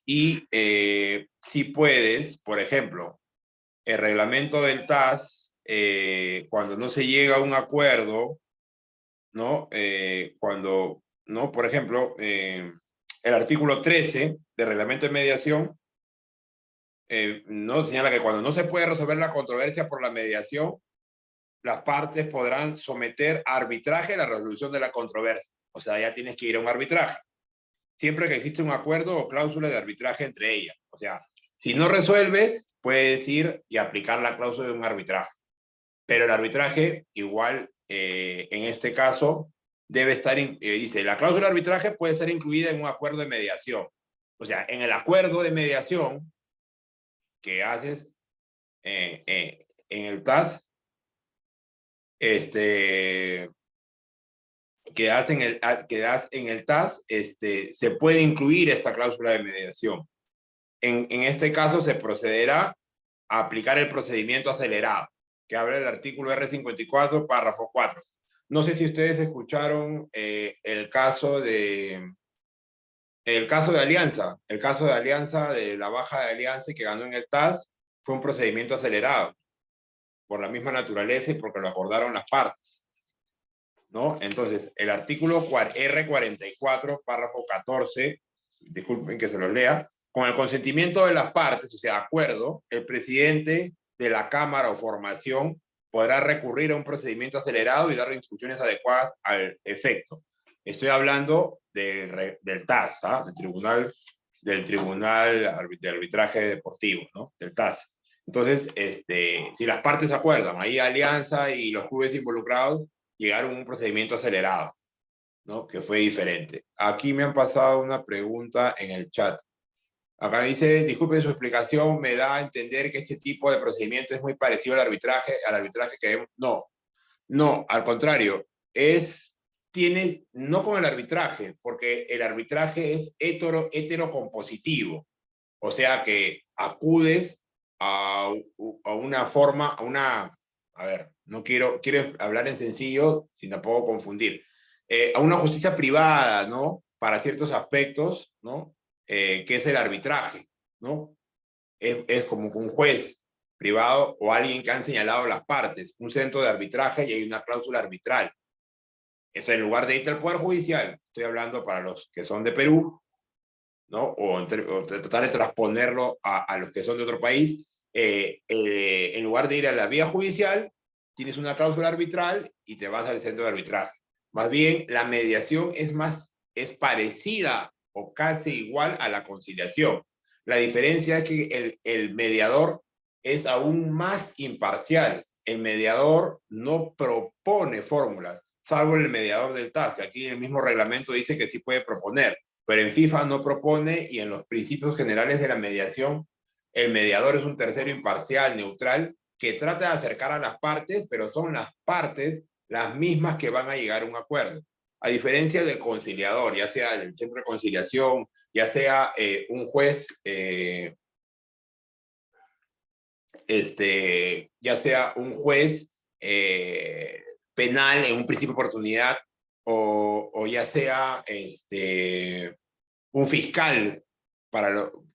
y si puedes, por ejemplo, el reglamento del TAS, cuando no se llega a un acuerdo, ¿no? Cuando, ¿no? Por ejemplo, el artículo 13 del reglamento de mediación, ¿no? Señala que cuando no se puede resolver la controversia por la mediación, las partes podrán someter a arbitraje la resolución de la controversia. O sea, ya tienes que ir a un arbitraje. Siempre que existe un acuerdo o cláusula de arbitraje entre ellas. O sea, si no resuelves, puedes ir y aplicar la cláusula de un arbitraje. Pero el arbitraje, igual, en este caso, debe estar, dice, la cláusula de arbitraje puede estar incluida en un acuerdo de mediación. O sea, en el acuerdo de mediación que haces en el TAS, que das en el TAS, se puede incluir esta cláusula de mediación. En este caso se procederá a aplicar el procedimiento acelerado, que habla del artículo R54, párrafo 4. No sé si ustedes escucharon el caso de Alianza. El caso de Alianza, de la baja de Alianza que ganó en el TAS, fue un procedimiento acelerado, por la misma naturaleza y porque lo acordaron las partes, ¿no? Entonces, el artículo R44, párrafo 14, disculpen que se los lea, con el consentimiento de las partes, o sea, acuerdo, el presidente de la Cámara o formación podrá recurrir a un procedimiento acelerado y dar instrucciones adecuadas al efecto. Estoy hablando del TAS, ¿ah? Del Tribunal de Arbitraje Deportivo, ¿no? Del TAS. Entonces, si las partes acuerdan, ahí Alianza y los clubes involucrados llegaron a un procedimiento acelerado, ¿no? Que fue diferente. Aquí me han pasado una pregunta en el chat. Acá dice, disculpe su explicación, me da a entender que este tipo de procedimiento es muy parecido al arbitraje que vemos. No, no, al contrario, no con el arbitraje, porque el arbitraje es heterocompositivo, o sea que acudes a una forma, a ver, no quiero hablar en sencillo, sin tampoco confundir, a una justicia privada, ¿no? Para ciertos aspectos, ¿no? Que es el arbitraje, ¿no? Es como un juez privado o alguien que han señalado las partes, un centro de arbitraje y hay una cláusula arbitral. Eso en lugar de ir al Poder Judicial, estoy hablando para los que son de Perú, ¿no? O tratar de transponerlo a los que son de otro país, en lugar de ir a la vía judicial, tienes una cláusula arbitral y te vas al centro de arbitraje. Más bien, la mediación es parecida o casi igual a la conciliación. La diferencia es que el mediador es aún más imparcial. El mediador no propone fórmulas, salvo el mediador del TAS, que aquí en el mismo reglamento dice que sí puede proponer, pero en FIFA no propone y en los principios generales de la mediación, el mediador es un tercero imparcial, neutral, que trata de acercar a las partes, pero son las partes las mismas que van a llegar a un acuerdo. A diferencia del conciliador, ya sea del centro de conciliación, ya sea un juez, ya sea un juez penal en un principio de oportunidad, o ya sea un fiscal,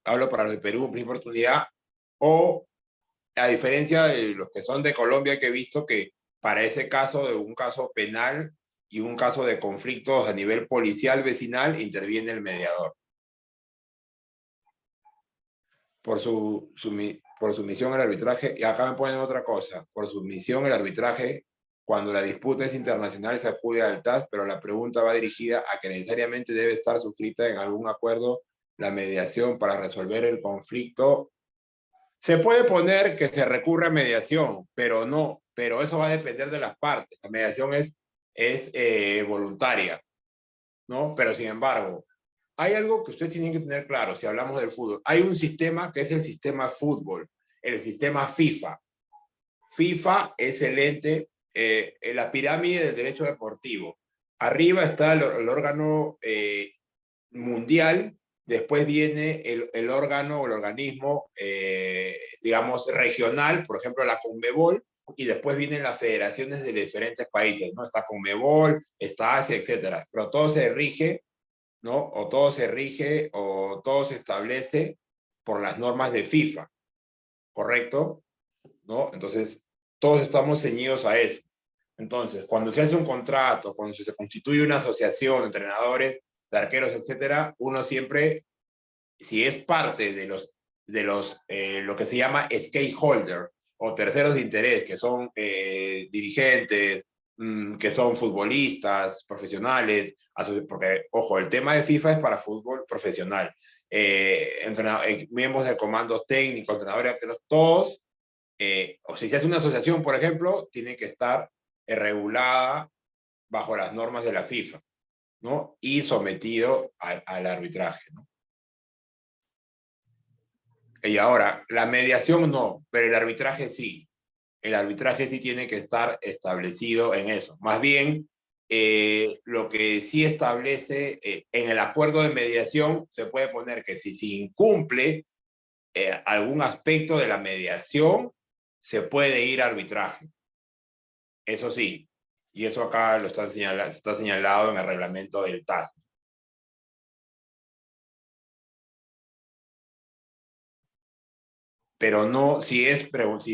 hablo para los de Perú, en primera oportunidad, o a diferencia de los que son de Colombia, que he visto que para ese caso de un caso penal y un caso de conflictos a nivel policial vecinal, interviene el mediador. Por su misión el arbitraje, y acá me ponen otra cosa, por su misión el arbitraje, cuando la disputa es internacional se acude al TAS, pero la pregunta va dirigida a que necesariamente debe estar suscrita en algún acuerdo la mediación para resolver el conflicto. Se puede poner que se recurre a mediación, pero eso va a depender de las partes. La mediación es voluntaria, ¿no? Pero sin embargo, hay algo que ustedes tienen que tener claro si hablamos del fútbol. Hay un sistema que es el sistema fútbol, el sistema FIFA. FIFA es el ente, la pirámide del derecho deportivo. Arriba está el órgano mundial, después viene el órgano o el organismo, digamos, regional, por ejemplo, la CONMEBOL, y después vienen las federaciones de diferentes países, ¿no? Está CONMEBOL, está Asia, etcétera. Pero todo se rige, ¿no? O todo se rige o todo se establece por las normas de FIFA, ¿correcto? ¿No? Entonces, todos estamos ceñidos a eso. Entonces, cuando se hace un contrato, cuando se constituye una asociación de entrenadores, de arqueros, etcétera, uno siempre, si es parte de lo que se llama stakeholder o terceros de interés, que son dirigentes, que son futbolistas, profesionales, porque, ojo, el tema de FIFA es para fútbol profesional. Miembros de comandos técnicos, entrenadores, todos, o si se hace una asociación, por ejemplo, tiene que estar regulada bajo las normas de la FIFA, ¿no? Y sometido al arbitraje, ¿no? Y ahora, la mediación no, pero el arbitraje sí. El arbitraje sí tiene que estar establecido en eso. Más bien, lo que sí establece en el acuerdo de mediación, se puede poner que si se incumple algún aspecto de la mediación, se puede ir a arbitraje. Eso sí, y eso acá está señalado en el reglamento del TAS. Pero no, si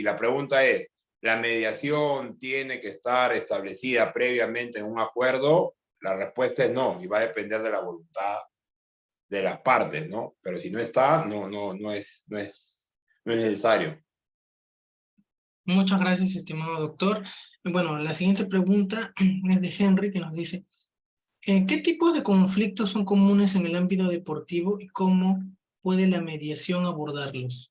la pregunta es, ¿la mediación tiene que estar establecida previamente en un acuerdo? La respuesta es no, y va a depender de la voluntad de las partes, ¿no? Pero si no está, no es necesario. Muchas gracias, estimado doctor. Bueno, la siguiente pregunta es de Henry, que nos dice, ¿qué tipos de conflictos son comunes en el ámbito deportivo y cómo puede la mediación abordarlos?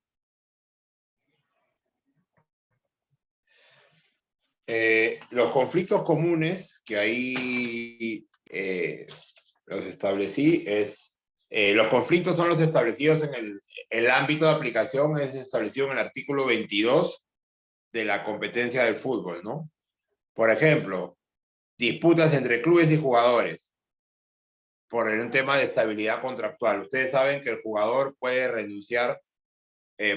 Los conflictos comunes que ahí los establecí es Los conflictos son los establecidos en el ámbito de aplicación, es establecido en el artículo 22 de la competencia del fútbol, ¿no? Por ejemplo, disputas entre clubes y jugadores por un tema de estabilidad contractual. Ustedes saben que el jugador puede renunciar,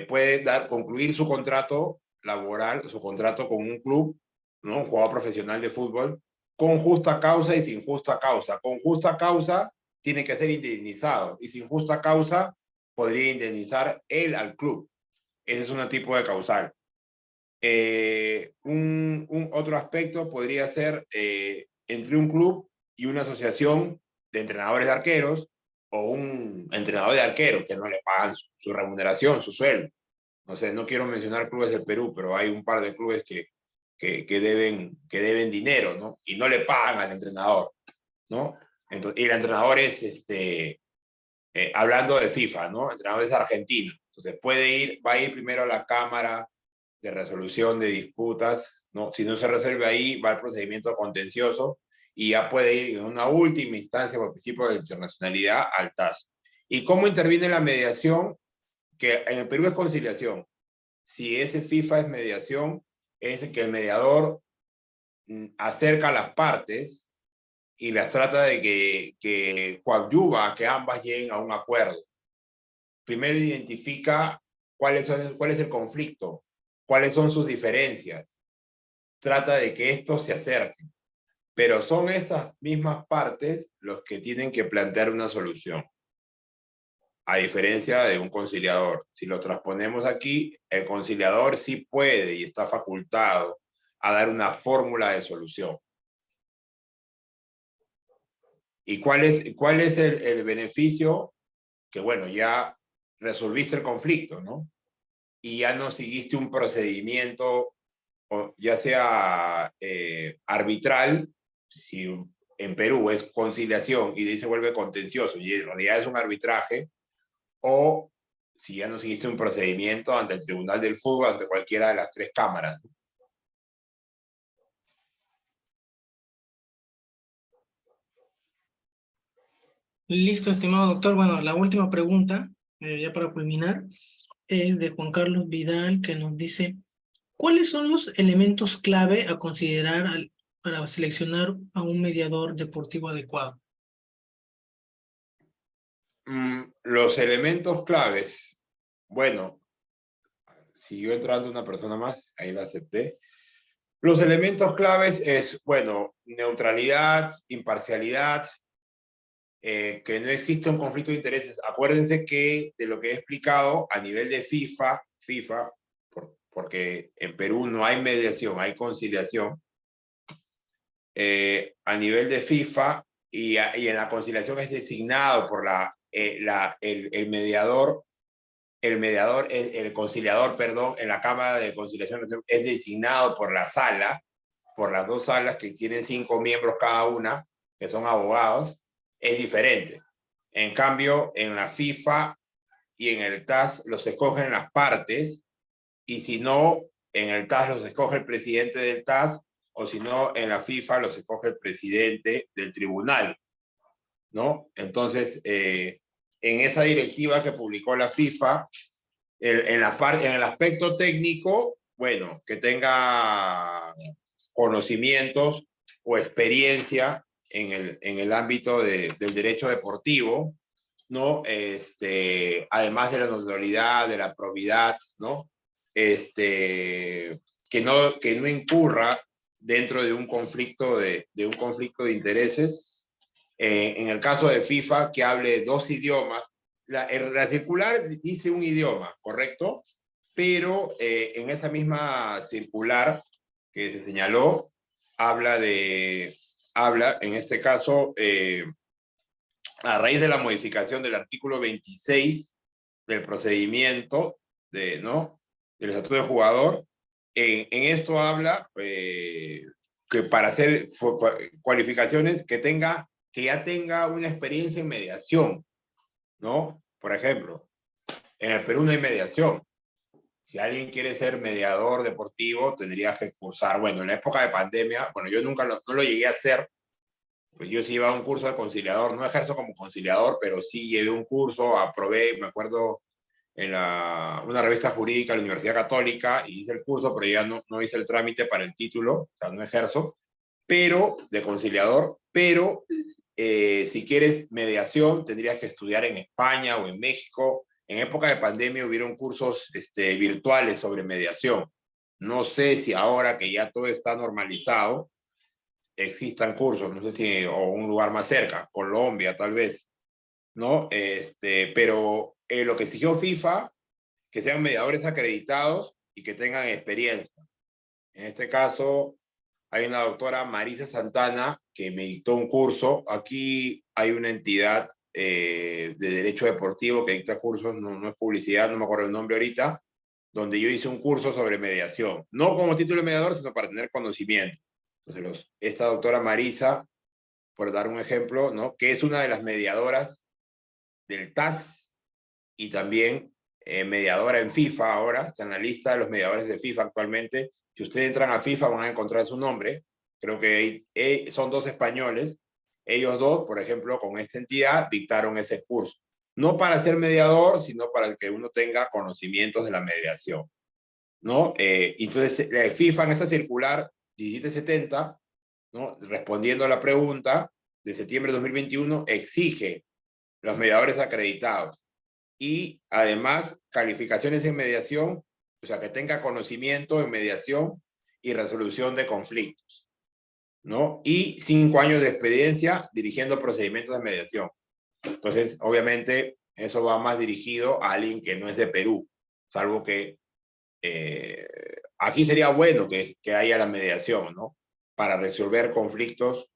puede concluir su contrato laboral, su contrato con un club, ¿no? Un jugador profesional de fútbol, con justa causa y sin justa causa. Con justa causa tiene que ser indemnizado y sin justa causa podría indemnizar él al club. Ese es un tipo de causal. Un otro aspecto podría ser entre un club y una asociación de entrenadores de arqueros o un entrenador de arqueros que no le pagan su remuneración, su sueldo. No sé, no quiero mencionar clubes del Perú, pero hay un par de clubes que deben dinero, ¿no? Y no le pagan al entrenador, ¿no? Entonces, y el entrenador es, hablando de FIFA, ¿no? El entrenador es argentino. Entonces va a ir primero a la Cámara de Resolución de Disputas, ¿no? Si no se resuelve ahí, va al procedimiento contencioso y ya puede ir en una última instancia por principio de internacionalidad al TAS. ¿Y cómo interviene la mediación? Que en el Perú es conciliación. Si ese FIFA es mediación, es que el mediador acerca a las partes y las trata de que coadyuva a que ambas lleguen a un acuerdo. Primero identifica cuál es el conflicto, cuáles son sus diferencias. Trata de que estos se acerquen. Pero son estas mismas partes los que tienen que plantear una solución. A diferencia de un conciliador. Si lo transponemos aquí, el conciliador sí puede y está facultado a dar una fórmula de solución. ¿Y cuál es el beneficio? Que bueno, ya resolviste el conflicto, ¿no? Y ya no seguiste un procedimiento, ya sea arbitral, si en Perú es conciliación y de ahí se vuelve contencioso y en realidad es un arbitraje, o si ya no seguiste un procedimiento ante el Tribunal del Fútbol, ante cualquiera de las tres cámaras. Listo, estimado doctor. Bueno, la última pregunta, ya para culminar, es de Juan Carlos Vidal, que nos dice, ¿cuáles son los elementos clave a considerar para seleccionar a un mediador deportivo adecuado? Los elementos claves. Bueno, siguió entrando una persona más, ahí la acepté. Los elementos claves es, bueno, neutralidad, imparcialidad, que no existe un conflicto de intereses. Acuérdense que de lo que he explicado a nivel de FIFA, porque en Perú no hay mediación, hay conciliación. A nivel de FIFA y en la conciliación es designado por el mediador, el conciliador, perdón, en la Cámara de Conciliación es designado por la sala, por las dos salas que tienen 5 miembros cada una, que son abogados, es diferente. En cambio, en la FIFA y en el TAS los escogen las partes, y si no, en el TAS los escoge el presidente del TAS, o si no, en la FIFA los escoge el presidente del tribunal, ¿no? Entonces, en esa directiva que publicó la FIFA, en el aspecto técnico, bueno, que tenga conocimientos o experiencia en el ámbito del derecho deportivo, ¿no? Además de la neutralidad, de la probidad, ¿no? Que no incurra dentro de un conflicto de intereses. En el caso de FIFA, que hable 2 idiomas. La circular dice un idioma, ¿correcto? Pero en esa misma circular que se señaló, habla, en este caso, a raíz de la modificación del artículo 26 del procedimiento ¿no? del estatuto de jugador, en esto habla que para hacer cualificaciones que ya tenga una experiencia en mediación, ¿no? Por ejemplo, en el Perú no hay mediación. Si alguien quiere ser mediador deportivo, tendría que cursar, bueno, en la época de pandemia, bueno, yo nunca no lo llegué a hacer, Pues yo sí llevaba un curso de conciliador, no ejerzo como conciliador, pero sí llevé un curso, aprobé, me acuerdo, en una revista jurídica de la Universidad Católica y hice el curso, pero ya no hice el trámite para el título, o sea, no ejerzo, pero de conciliador, pero si quieres mediación tendrías que estudiar en España o en México. En época de pandemia hubieron cursos virtuales sobre mediación. No sé si ahora que ya todo está normalizado, existan cursos, no sé si, o un lugar más cerca, Colombia tal vez, ¿no? Pero lo que exigió FIFA, que sean mediadores acreditados y que tengan experiencia. En este caso, hay una doctora, Marisa Santana, que me dictó un curso. Aquí hay una entidad de derecho deportivo que dicta cursos, no es publicidad, no me acuerdo el nombre ahorita, donde yo hice un curso sobre mediación. No como título de mediador, sino para tener conocimiento. Entonces, esta doctora Marisa, por dar un ejemplo, ¿no? Que es una de las mediadoras del TAS y también mediadora en FIFA ahora, está en la lista de los mediadores de FIFA actualmente. Si ustedes entran a FIFA van a encontrar su nombre. Creo que son dos españoles. Ellos dos, por ejemplo, con esta entidad dictaron ese curso. No para ser mediador, sino para que uno tenga conocimientos de la mediación, ¿no? Entonces, la FIFA en esta circular 1770, ¿no? Respondiendo a la pregunta de septiembre de 2021, exige los mediadores acreditados y además calificaciones en mediación, o sea, que tenga conocimiento en mediación y resolución de conflictos, ¿no? Y 5 años de experiencia dirigiendo procedimientos de mediación. Entonces, obviamente, eso va más dirigido a alguien que no es de Perú, salvo que aquí sería bueno que haya la mediación, ¿no? Para resolver conflictos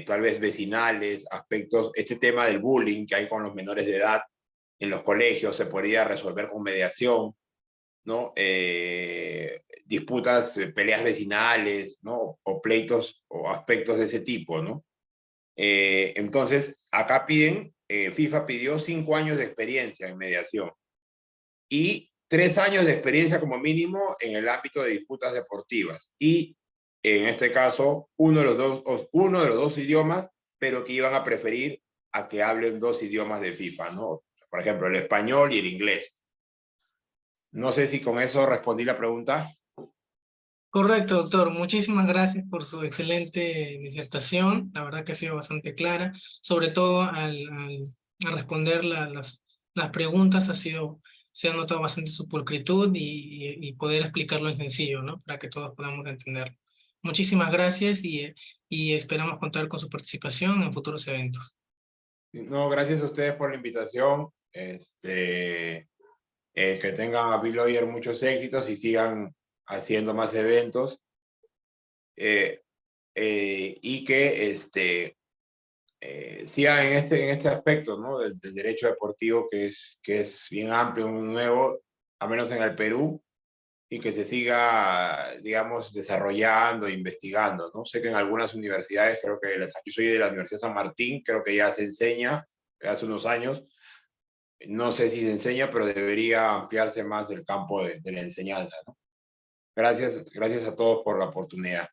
tal vez vecinales, aspectos, este tema del bullying que hay con los menores de edad en los colegios se podría resolver con mediación, ¿no? Disputas, peleas vecinales, ¿no? O pleitos o aspectos de ese tipo, ¿no? Entonces, acá FIFA pidió 5 años de experiencia en mediación y 3 años de experiencia como mínimo en el ámbito de disputas deportivas. Y en este caso, uno de los dos idiomas, pero que iban a preferir a que hablen 2 idiomas de FIFA, ¿no? Por ejemplo, el español y el inglés. No sé si con eso respondí la pregunta. Correcto, doctor. Muchísimas gracias por su excelente disertación. La verdad que ha sido bastante clara, sobre todo al responder las preguntas se ha notado bastante su pulcritud y poder explicarlo en sencillo, ¿no? Para que todos podamos entenderlo. Muchísimas gracias y esperamos contar con su participación en futuros eventos. No, gracias a ustedes por la invitación. Que tengan Bill Lawyer muchos éxitos y sigan haciendo más eventos. Y que sigan en este aspecto, ¿no? Del derecho deportivo que es bien amplio, muy nuevo, al menos en el Perú, y que se siga, digamos, desarrollando, investigando, ¿no? Sé que en algunas universidades, yo soy de la Universidad San Martín, creo que ya se enseña, hace unos años, no sé si se enseña, pero debería ampliarse más el campo de la enseñanza, ¿no? Gracias a todos por la oportunidad.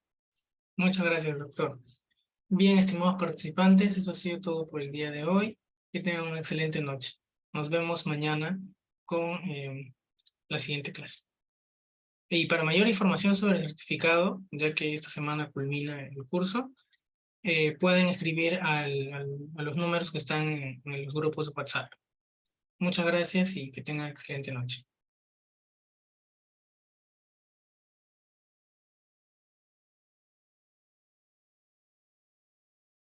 Muchas gracias, doctor. Bien, estimados participantes, eso ha sido todo por el día de hoy. Que tengan una excelente noche. Nos vemos mañana con la siguiente clase. Y para mayor información sobre el certificado, ya que esta semana culmina el curso, pueden escribir a los números que están en los grupos de WhatsApp. Muchas gracias y que tengan excelente noche.